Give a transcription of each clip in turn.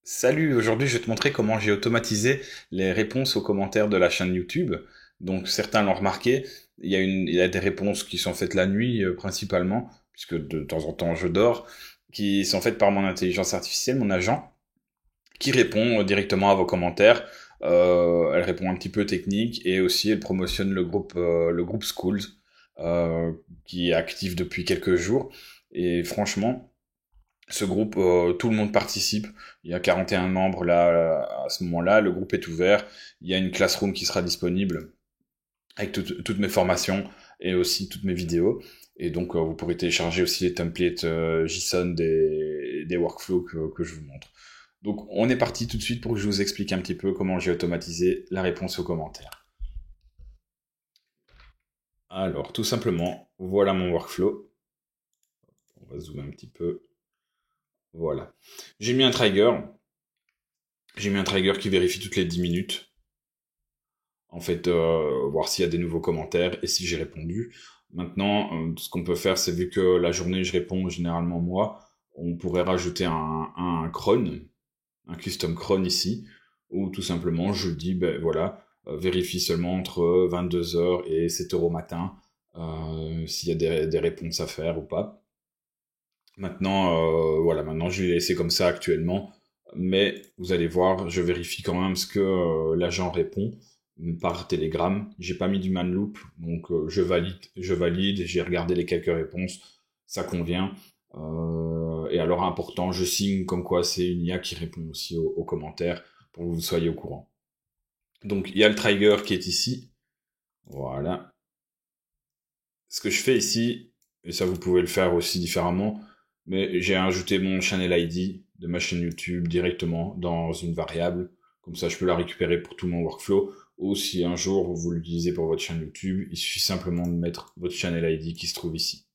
Salut, aujourd'hui je vais te montrer comment j'ai automatisé les réponses aux commentaires de la chaîne YouTube. Donc certains l'ont remarqué, il y a des réponses qui sont faites la nuit principalement, puisque de temps en temps je dors, qui sont faites par mon intelligence artificielle, mon agent, qui répond directement à vos commentaires. Elle répond un petit peu technique et aussi elle promotionne le groupe Schools, qui est actif depuis quelques jours. Et franchement, ce groupe, tout le monde participe. Il y a 41 membres là à ce moment-là. Le groupe est ouvert. Il y a une classroom qui sera disponible avec toutes mes formations et aussi toutes mes vidéos. Et donc, vous pourrez télécharger aussi les templates JSON des workflows que je vous montre. Donc, on est parti tout de suite pour que je vous explique un petit peu comment j'ai automatisé la réponse aux commentaires. Alors, tout simplement, voilà mon workflow. On va zoomer un petit peu. Voilà. J'ai mis un trigger. J'ai mis un trigger qui vérifie toutes les 10 minutes. En fait, voir s'il y a des nouveaux commentaires et si j'ai répondu. Maintenant, ce qu'on peut faire, c'est vu que la journée, je réponds généralement moi, on pourrait rajouter un cron, un custom cron ici, où tout simplement, je dis, ben voilà, vérifie seulement entre 22 h et 7 h au matin, s'il y a des réponses à faire ou pas. Maintenant, voilà, maintenant je l'ai laissé comme ça actuellement, mais vous allez voir, je vérifie quand même ce que l'agent répond par Telegram. J'ai pas mis du man loop, donc je valide, j'ai regardé les quelques réponses, ça convient. Et alors important, je signe comme quoi c'est une IA qui répond aussi aux commentaires pour que vous soyez au courant. Donc il y a le trigger qui est ici, voilà. Ce que je fais ici, et ça vous pouvez le faire aussi différemment, mais j'ai ajouté mon channel ID de ma chaîne YouTube directement dans une variable. Comme ça, je peux la récupérer pour tout mon workflow. Ou si un jour vous l'utilisez pour votre chaîne YouTube, il suffit simplement de mettre votre channel ID qui se trouve ici.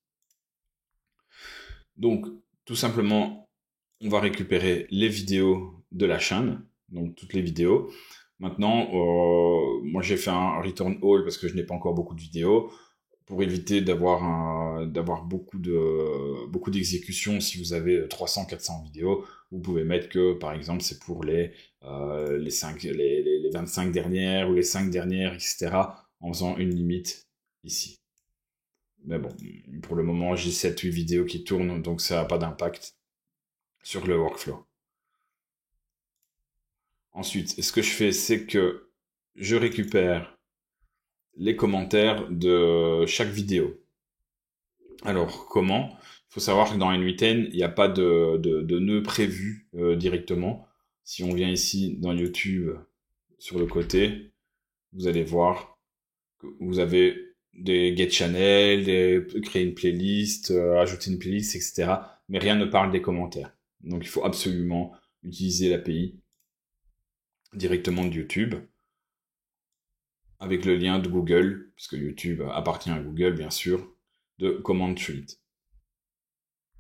Donc, tout simplement, on va récupérer les vidéos de la chaîne, donc toutes les vidéos. Maintenant, moi j'ai fait un return all parce que je n'ai pas encore beaucoup de vidéos pour éviter d'avoir beaucoup d'exécutions. Si vous avez 300-400 vidéos, vous pouvez mettre que par exemple c'est pour les 25 dernières ou les 5 dernières, etc. en faisant une limite ici. Mais bon, pour le moment j'ai 7-8 vidéos qui tournent, donc ça n'a pas d'impact sur le workflow. Ensuite, ce que je fais, c'est que je récupère les commentaires de chaque vidéo. Alors, comment? Il faut savoir que dans N8N, il n'y a pas de nœud prévu directement. Si on vient ici dans YouTube, sur le côté, vous allez voir que vous avez des get channel, créer une playlist, ajouter une playlist, etc. Mais rien ne parle des commentaires. Donc, il faut absolument utiliser l'API directement de YouTube avec le lien de Google, puisque YouTube appartient à Google, bien sûr, de Command Suite.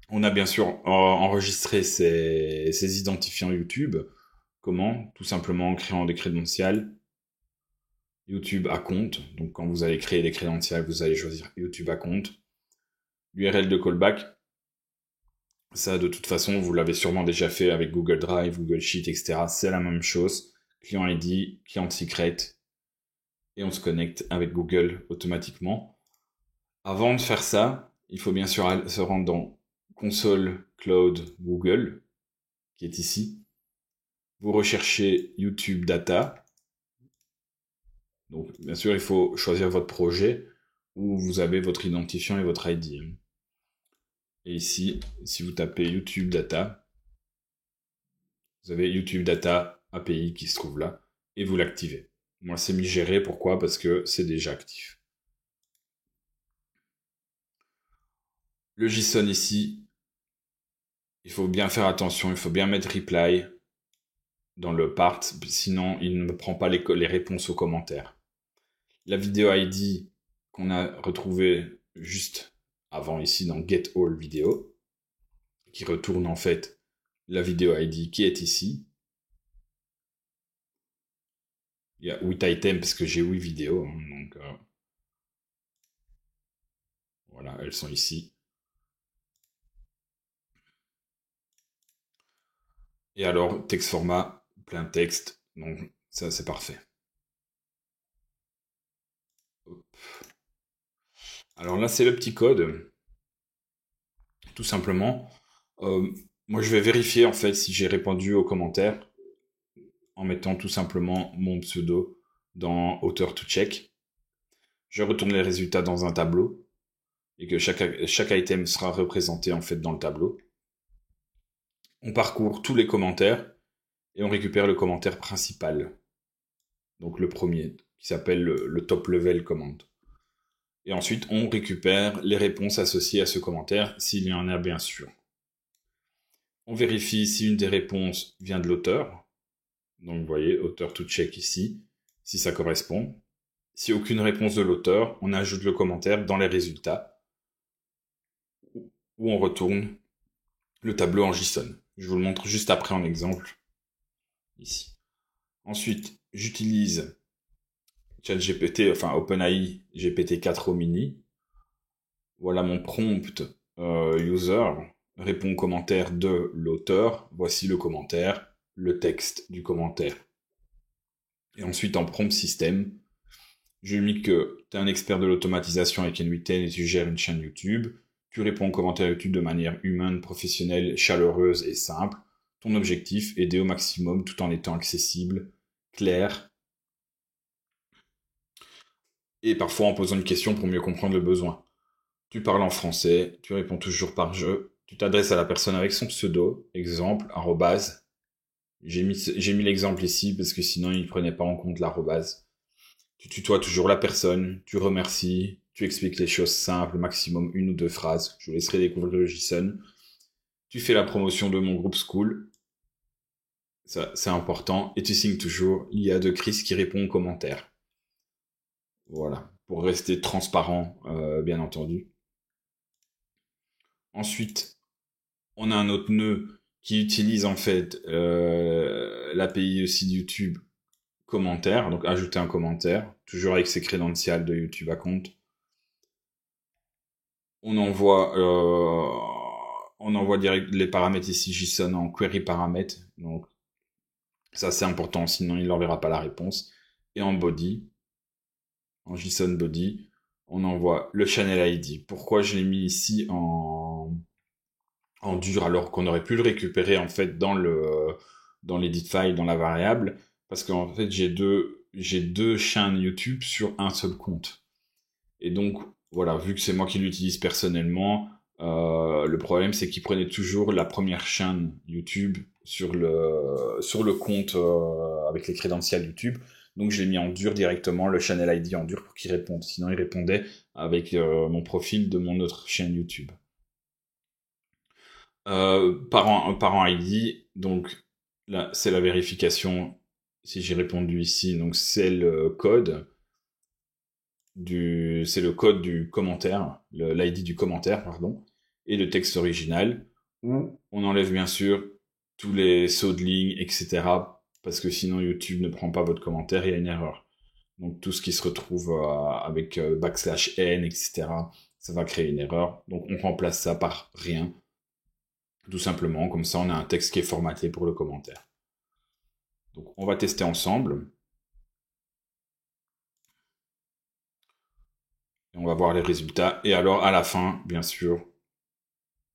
On a bien sûr enregistré ces identifiants YouTube. Comment? Tout simplement en créant des crédentials. YouTube à compte. Donc quand vous allez créer des crédentials, vous allez choisir YouTube à compte. L'URL de callback. Ça, de toute façon, vous l'avez sûrement déjà fait avec Google Drive, Google Sheet, etc. C'est la même chose. Client ID, client secret. Et on se connecte avec Google automatiquement. Avant de faire ça, il faut bien sûr se rendre dans Console Cloud Google, qui est ici. Vous recherchez YouTube Data. Donc, bien sûr, il faut choisir votre projet où vous avez votre identifiant et votre ID. Et ici, si vous tapez YouTube Data, vous avez YouTube Data API qui se trouve là et vous l'activez. Moi, c'est mis géré. Pourquoi? Parce que c'est déjà actif. Le JSON ici, il faut bien faire attention. Il faut bien mettre reply dans le part, sinon il ne prend pas les réponses aux commentaires. La vidéo ID qu'on a retrouvée juste avant ici dans Get All Video, qui retourne en fait la vidéo ID qui est ici. Il y a 8 items parce que j'ai 8 vidéos, hein, donc voilà, elles sont ici. Et alors, texte format, plein texte. Donc, ça, c'est parfait. Hop. Alors là, c'est le petit code. Tout simplement. Euh, Moi, je vais vérifier en fait si j'ai répondu aux commentaires en mettant tout simplement mon pseudo dans author to check. Je retourne les résultats dans un tableau et que chaque item sera représenté en fait dans le tableau. On parcourt tous les commentaires et on récupère le commentaire principal. Donc le premier, qui s'appelle le top level comment. Et ensuite, on récupère les réponses associées à ce commentaire, s'il y en a bien sûr. On vérifie si une des réponses vient de l'auteur. Donc vous voyez, author to check ici, si ça correspond. Si aucune réponse de l'auteur, on ajoute le commentaire dans les résultats, où on retourne le tableau en JSON. Je vous le montre juste après en exemple, ici. Ensuite, j'utilise ChatGPT, enfin OpenAI GPT-4 Mini. Voilà mon prompt user, répond au commentaire de l'auteur, voici le commentaire, le texte du commentaire. Et ensuite en prompt système, je lui dis que tu es un expert de l'automatisation avec N8N et tu gères une chaîne YouTube, tu réponds aux commentaires YouTube de manière humaine, professionnelle, chaleureuse et simple. Ton objectif, aider au maximum tout en étant accessible, clair, et parfois en posant une question pour mieux comprendre le besoin. Tu parles en français, tu réponds toujours par jeu, tu t'adresses à la personne avec son pseudo, exemple, arrobase. J'ai mis l'exemple ici parce que sinon il ne prenait pas en compte l'arrobase. Tu tutoies toujours la personne, tu remercies, tu expliques les choses simples, maximum une ou deux phrases. Je vous laisserai découvrir le JSON. Tu fais la promotion de mon groupe School. Ça, c'est important. Et tu signes toujours l'IA de Chris qui répond aux commentaires. Voilà. Pour rester transparent, bien entendu. Ensuite, on a un autre nœud qui utilise en fait l'API aussi de YouTube commentaire, donc ajouter un commentaire, toujours avec ses crédentials de YouTube account. On envoie direct les paramètres ici JSON en query paramètres, donc ça c'est important, sinon il n'enverra pas la réponse. Et en body, en JSON body, on envoie le channel ID. Pourquoi je l'ai mis ici en dur alors qu'on aurait pu le récupérer en fait dans l'edit file, dans la variable, parce qu'en fait j'ai deux chaînes YouTube sur un seul compte. Et donc voilà, vu que c'est moi qui l'utilise personnellement, le problème c'est qu'il prenait toujours la première chaîne YouTube sur le compte avec les crédentials YouTube. Donc je l'ai mis en dur directement, le channel ID en dur pour qu'il réponde. Sinon il répondait avec mon profil de mon autre chaîne YouTube. Parent ID, donc là c'est la vérification. Si j'ai répondu ici, donc c'est le code du commentaire, l'ID du commentaire, pardon, et le texte original, où on enlève bien sûr tous les sauts de ligne, etc. Parce que sinon YouTube ne prend pas votre commentaire, il y a une erreur. Donc tout ce qui se retrouve avec \n, etc., ça va créer une erreur. Donc on remplace ça par rien. Tout simplement, comme ça on a un texte qui est formaté pour le commentaire. Donc on va tester ensemble. Et on va voir les résultats. Et alors à la fin, bien sûr,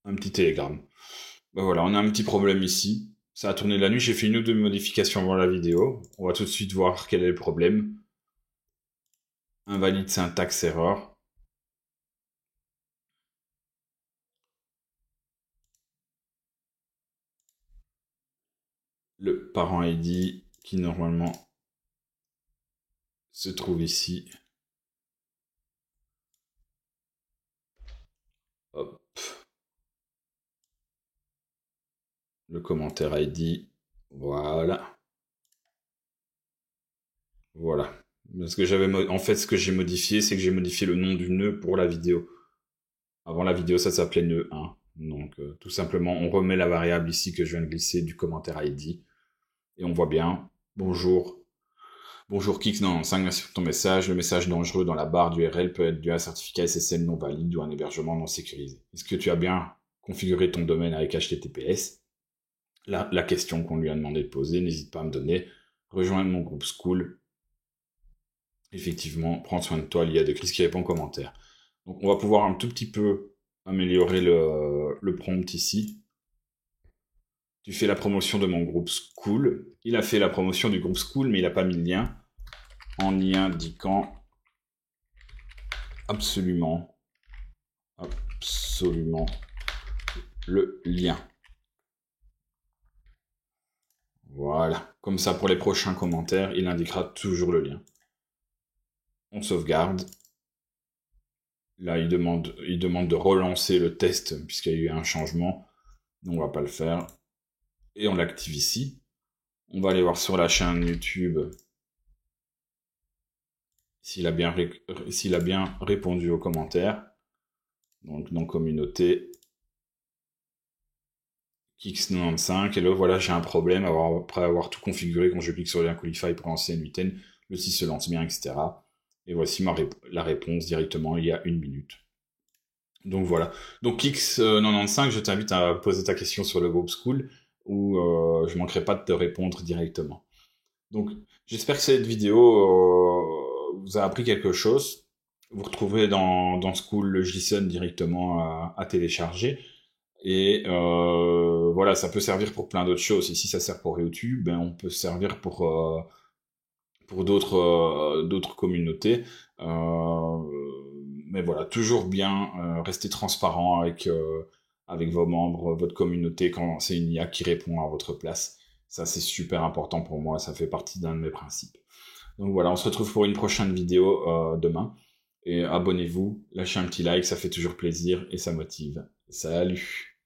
un petit télégramme. Ben voilà, on a un petit problème ici. Ça a tourné la nuit, j'ai fait une ou deux modifications avant la vidéo. On va tout de suite voir quel est le problème. Invalide syntaxe erreur. Le parent ID qui normalement se trouve ici. Hop. Le commentaire ID. Voilà. Voilà. En fait, ce que j'ai modifié, c'est que j'ai modifié le nom du nœud pour la vidéo. Avant la vidéo, ça s'appelait nœud 1. Donc, tout simplement, on remet la variable ici que je viens de glisser du commentaire ID. Et on voit bien, bonjour. Bonjour Kix95, merci pour ton message. Le message dangereux dans la barre d'URL peut être dû à un certificat SSL non valide ou un hébergement non sécurisé. Est-ce que tu as bien configuré ton domaine avec HTTPS? la question qu'on lui a demandé de poser. N'hésite pas à me donner. Rejoindre mon groupe School. Effectivement, prends soin de toi, il y a de Chris qui répond en commentaire. Donc on va pouvoir un tout petit peu améliorer le prompt ici. Tu fais la promotion de mon groupe School. Il a fait la promotion du groupe School, mais il n'a pas mis le lien en y indiquant absolument le lien. Voilà. Comme ça, pour les prochains commentaires, il indiquera toujours le lien. On sauvegarde. Là, il demande de relancer le test puisqu'il y a eu un changement. Donc, on va pas le faire. Et on l'active ici. On va aller voir sur la chaîne YouTube s'il a bien répondu aux commentaires. Donc, dans communauté, Kix95. Et là, voilà, j'ai un problème après avoir tout configuré. Quand je clique sur le lien Qualify pour lancer une UTN, le site se lance bien, etc. Et voici la réponse directement il y a 1 minute. Donc voilà. Donc Kix95, je t'invite à poser ta question sur le groupe School où je manquerai pas de te répondre directement. Donc j'espère que cette vidéo vous a appris quelque chose. Vous retrouverez dans School le JSON directement à télécharger. Et voilà, ça peut servir pour plein d'autres choses. Et si ça sert pour YouTube, ben on peut se servir pour d'autres communautés. Mais voilà, toujours bien rester transparent avec vos membres, votre communauté, quand c'est une IA qui répond à votre place. Ça, c'est super important pour moi, ça fait partie d'un de mes principes. Donc voilà, on se retrouve pour une prochaine vidéo demain. Et abonnez-vous, lâchez un petit like, ça fait toujours plaisir et ça motive. Salut!